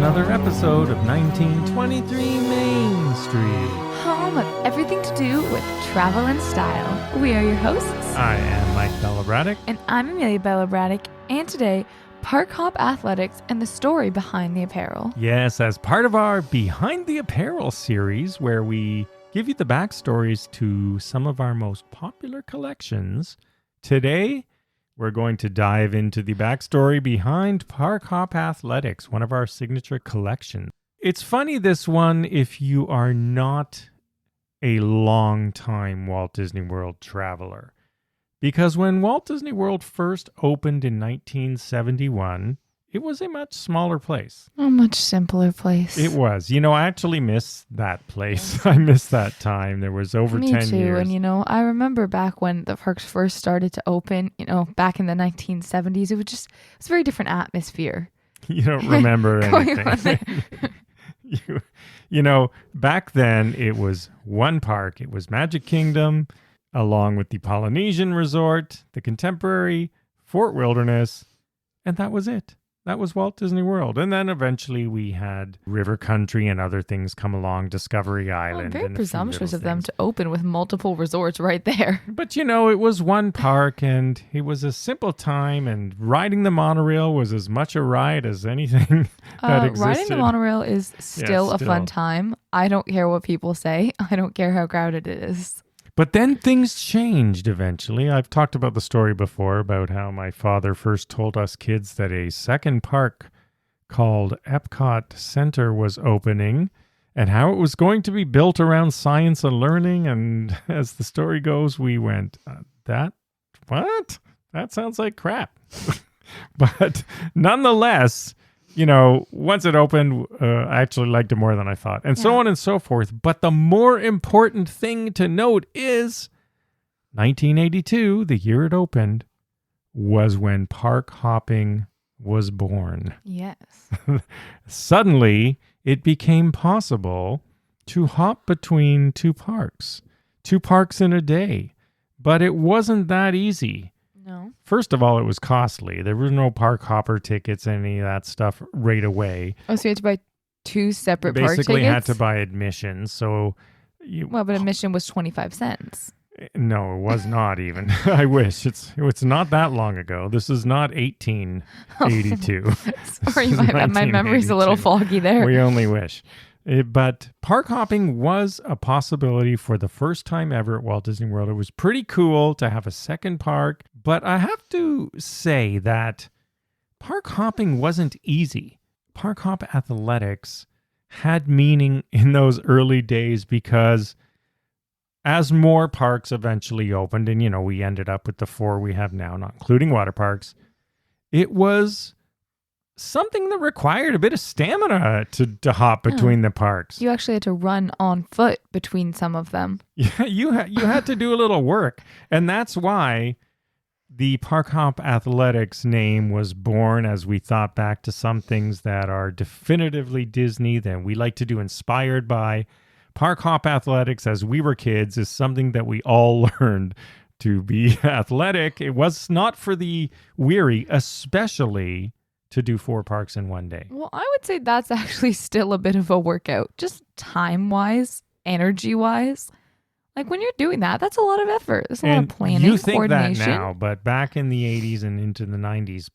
another episode of 1923 Main Street. Home of everything to do with travel and style. We are your hosts. I am Mike Braddock. And I'm Amelia Braddock. And today, Park Hop Athletics and the story behind the apparel. Yes, as part of our Behind the Apparel series, where we give you the backstories to some of our most popular collections, today we're going to dive into the backstory behind Park Hop Athletics, one of our signature collections. It's funny, this one, if you are not a long-time Walt Disney World traveler. Because when Walt Disney World first opened in 1971, it was a much smaller place. A much simpler place. It was. I actually miss that place. I miss that time. There was over 10 years. Me too. And, I remember back when the parks first started to open, back in the 1970s, it was a very different atmosphere. You don't remember anything. Back then it was one park. It was Magic Kingdom, along with the Polynesian Resort, the Contemporary, Fort Wilderness, and that was it. That was Walt Disney World. And then eventually we had River Country and other things come along, Discovery Island. Very presumptuous of them to open with multiple resorts right there. But, it was one park and it was a simple time, and riding the monorail was as much a ride as anything that existed. Riding the monorail is still a fun time. I don't care what people say. I don't care how crowded it is. But then things changed eventually. I've talked about the story before about how my father first told us kids that a second park called EPCOT Center was opening and how it was going to be built around science and learning. And as the story goes, we went, what? That sounds like crap. But nonetheless, once it opened, I actually liked it more than I thought, and so on and so forth. But the more important thing to note is 1982, the year it opened, was when park hopping was born. Yes. Suddenly, it became possible to hop between two parks in a day. But it wasn't that easy. No. First of all, it was costly. There were no park hopper tickets, any of that stuff right away. Oh, so you had to buy two separate park tickets? Basically had to buy admission. So, but admission was 25 cents. No, it was not even. I wish. It's not that long ago. This is not 1882. Sorry, my memory's a little foggy there. We only wish. But park hopping was a possibility for the first time ever at Walt Disney World. It was pretty cool to have a second park. But I have to say that park hopping wasn't easy. Park hop athletics had meaning in those early days because as more parks eventually opened, and we ended up with the 4 we have now, not including water parks, it was something that required a bit of stamina to hop between the parks. You actually had to run on foot between some of them. Yeah, you had to do a little work. And that's why the Park Hop Athletics name was born, as we thought back to some things that are definitively Disney that we like to do inspired by. Park Hop Athletics, as we were kids, is something that we all learned to be athletic. It was not for the weary, especially to do 4 parks in one day. Well, I would say that's actually still a bit of a workout, just time-wise, energy-wise. Like when you're doing that, that's a lot of effort. There's a lot of planning, you think coordination. That now, but back in the 80s and into the 90s,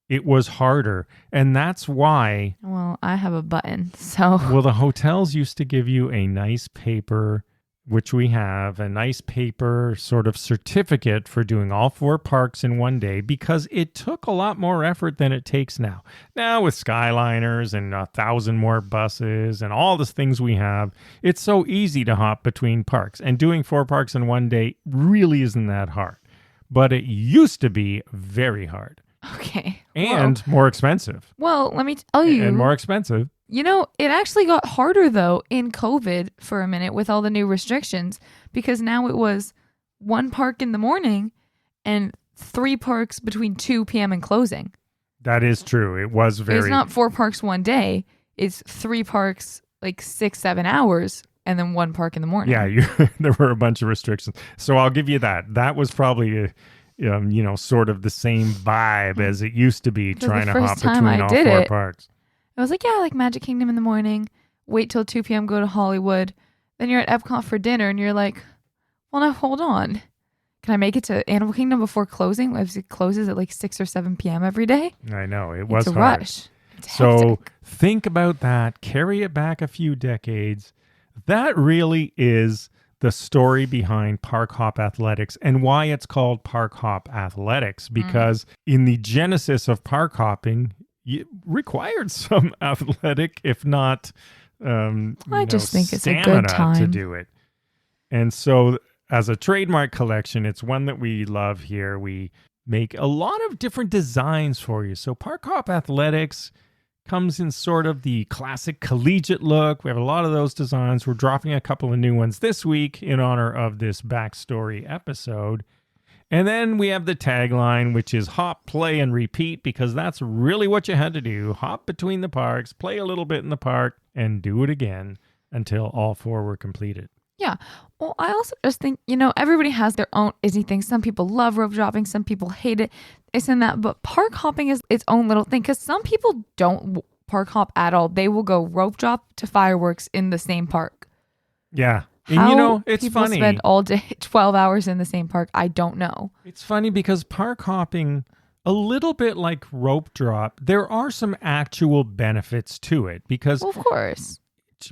it was harder. And that's why... Well, I have a button, so... Well, the hotels used to give you a nice paper, which we have, a nice paper sort of certificate for doing all 4 parks in one day, because it took a lot more effort than it takes now. Now with Skyliners and 1,000 more buses and all the things we have, it's so easy to hop between parks. And doing 4 parks in one day really isn't that hard. But it used to be very hard. Okay. And more expensive. Well, let me tell you. And more expensive. It actually got harder, though, in COVID for a minute with all the new restrictions, because now it was 1 park in the morning and 3 parks between 2 p.m. and closing. That is true. It was very... It's not 4 parks one day. It's 3 parks, like 6-7 hours, and then 1 park in the morning. Yeah, there were a bunch of restrictions. So I'll give you that. That was probably sort of the same vibe as it used to be trying to hop between all 4 parks. I was like, yeah, like Magic Kingdom in the morning, wait till 2 p.m., go to Hollywood. Then you're at Epcot for dinner and you're like, well, now hold on. Can I make it to Animal Kingdom before closing? It closes at like 6 or 7 p.m. every day. I know. It was It's a hard. rush. It's So hectic. think about that. Carry it back a few decades. That really is the story behind Park Hop Athletics and why it's called Park Hop Athletics. Because in the genesis of park hopping, it required some athletic, if not, I just think it's a good stamina time to do it. And so, as a trademark collection, it's one that we love here. We make a lot of different designs for you. So, Park Hop Athletics comes in sort of the classic collegiate look. We have a lot of those designs. We're dropping a couple of new ones this week in honor of this backstory episode. And then we have the tagline, which is hop, play, and repeat, because that's really what you had to do. Hop between the parks, play a little bit in the park, and do it again until all 4 were completed. Yeah. Well, I also just think, everybody has their own Disney thing. Some people love rope dropping. Some people hate it. This and that. But park hopping is its own little thing because some people don't park hop at all. They will go rope drop to fireworks in the same park. Yeah. And How it's people funny. spend all day, 12 hours in the same park, I don't know. It's funny because park hopping, a little bit like rope drop, there are some actual benefits to it because Well, of course.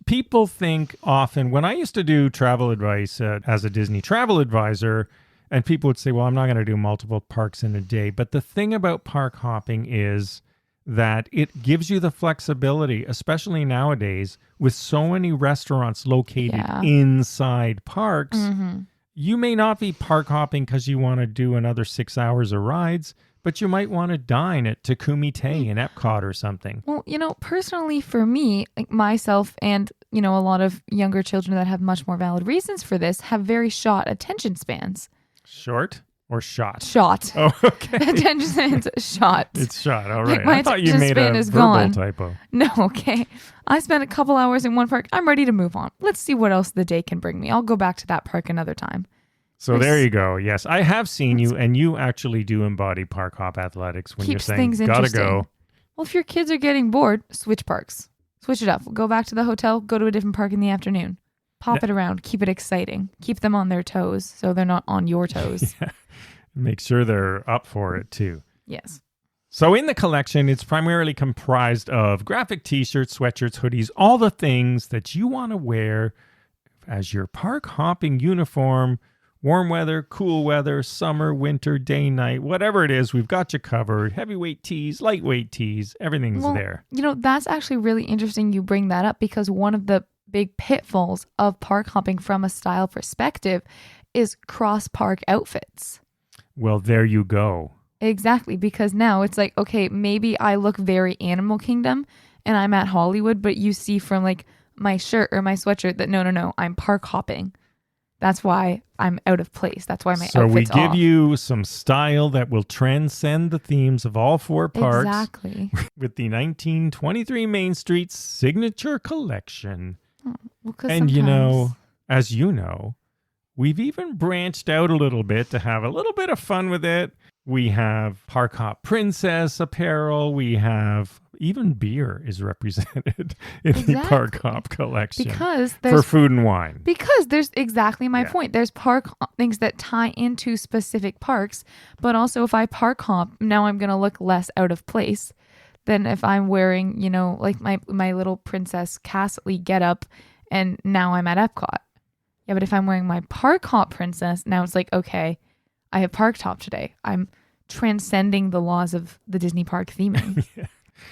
people think often, when I used to do travel advice as a Disney travel advisor, and people would say, well, I'm not going to do multiple parks in a day. But the thing about park hopping is that it gives you the flexibility, especially nowadays, with so many restaurants located inside parks. Mm-hmm. You may not be park hopping because you want to do another 6 hours of rides, but you might want to dine at Takumi Tay in Epcot or something. Well, personally for me, like myself and, a lot of younger children that have much more valid reasons for this have very short attention spans. Short or shot? Shot. Oh, okay. Attention spans shot. It's shot. All right. Like my I thought you attention made span a is verbal gone. typo. No, okay. I spent a couple hours in one park. I'm ready to move on. Let's see what else the day can bring me. I'll go back to that park another time. So there you go. Yes, I have seen you, and you actually do embody park hop athletics when Keeps you're saying, things gotta interesting. go. Well, if your kids are getting bored, switch parks. Switch it up. Go back to the hotel. Go to a different park in the afternoon. Pop it around. Keep it exciting. Keep them on their toes so they're not on your toes. Yeah. Make sure they're up for it, too. Yes. So in the collection, it's primarily comprised of graphic t-shirts, sweatshirts, hoodies, all the things that you want to wear as your park hopping uniform. Warm weather, cool weather, summer, winter, day, night, whatever it is, we've got you covered. Heavyweight tees, lightweight tees, everything's there. That's actually really interesting you bring that up because one of the big pitfalls of park hopping from a style perspective is cross-park outfits. Well, there you go. Exactly, because now it's like, okay, maybe I look very Animal Kingdom and I'm at Hollywood, but you see from like my shirt or my sweatshirt that no, I'm park hopping. That's why I'm out of place. That's why my outfit's off. So we give you some style that will transcend the themes of all 4 parks. Exactly. With the 1923 Main Street Signature Collection. Well, and as you know, we've even branched out a little bit to have a little bit of fun with it. We have Park Hop Princess apparel. We have even beer is represented in the Park Hop collection because for food and wine. Because there's exactly my point. There's park things that tie into specific parks, but also if I park hop, now I'm going to look less out of place than if I'm wearing, like my little Princess Castley getup and now I'm at Epcot. Yeah, but if I'm wearing my park hop princess, now it's like, okay, I have park hop today. I'm transcending the laws of the Disney park theming. Yeah.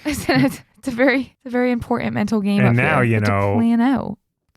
It's a very important mental game. And now, to plan out.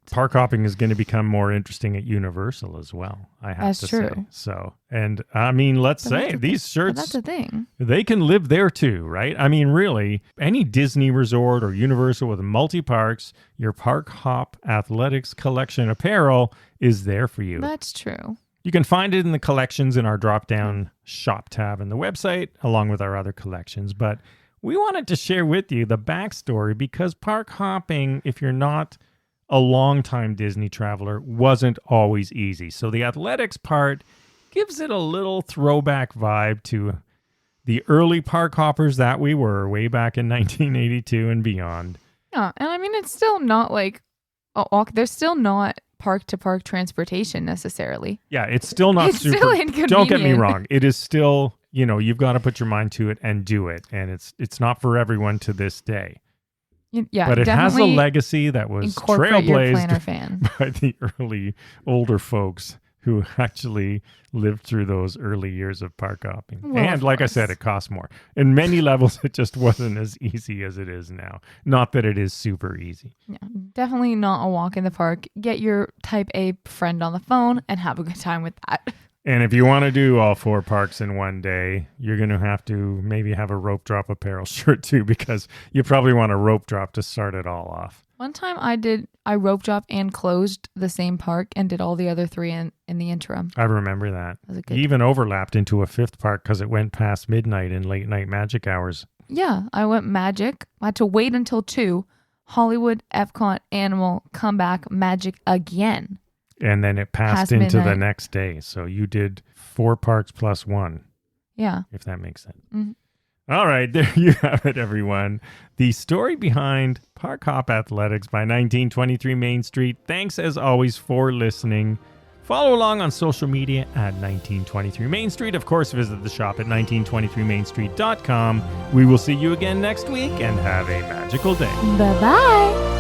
Park hopping is going to become more interesting at Universal as well. I have to say. So, and I mean, let's say these shirts, that's the thing. They can live there too, right? I mean, really, any Disney resort or Universal with multi-parks, your Park Hop Athletics collection apparel is there for you. That's true. You can find it in the collections in our drop-down shop tab in the website, along with our other collections. But we wanted to share with you the backstory because park hopping, if you're not a longtime Disney traveler, wasn't always easy. So the athletics part gives it a little throwback vibe to the early park hoppers that we were way back in 1982 and beyond. Yeah, and I mean, it's still not like there's still not park-to-park transportation necessarily. Yeah, it's still not It's super. still inconvenient. Don't get me wrong. It is still, you've got to put your mind to it and do it. And it's not for everyone to this day. Yeah, but it has a definitely legacy that was incorporate your planner trailblazed fan. by the early older folks who actually lived through those early years of park hopping. Well, and of like I course. said, it cost more. In many levels, it just wasn't as easy as it is now. Not that it is super easy. Yeah, definitely not a walk in the park. Get your type A friend on the phone and have a good time with that. And if you want to do all 4 parks in one day, you're going to have to maybe have a rope drop apparel shirt too, because you probably want a rope drop to start it all off. One time I rope dropped and closed the same park and did all the other 3 in the interim. I remember that. That was a You good even overlapped into a 5th park because it went past midnight in late night magic hours. Yeah, I went Magic. I had to wait until 2. Hollywood, Epcot, Animal, come back, Magic again. And then it passed Past into the midnight. next day. So you did 4 parks plus 1, Yeah. if that makes sense. Mhm. All right, there you have it, everyone. The story behind Park Hop Athletics by 1923 Main Street. Thanks, as always, for listening. Follow along on social media at 1923 Main Street. Of course, visit the shop at 1923mainstreet.com. We will see you again next week, and have a magical day. Bye-bye.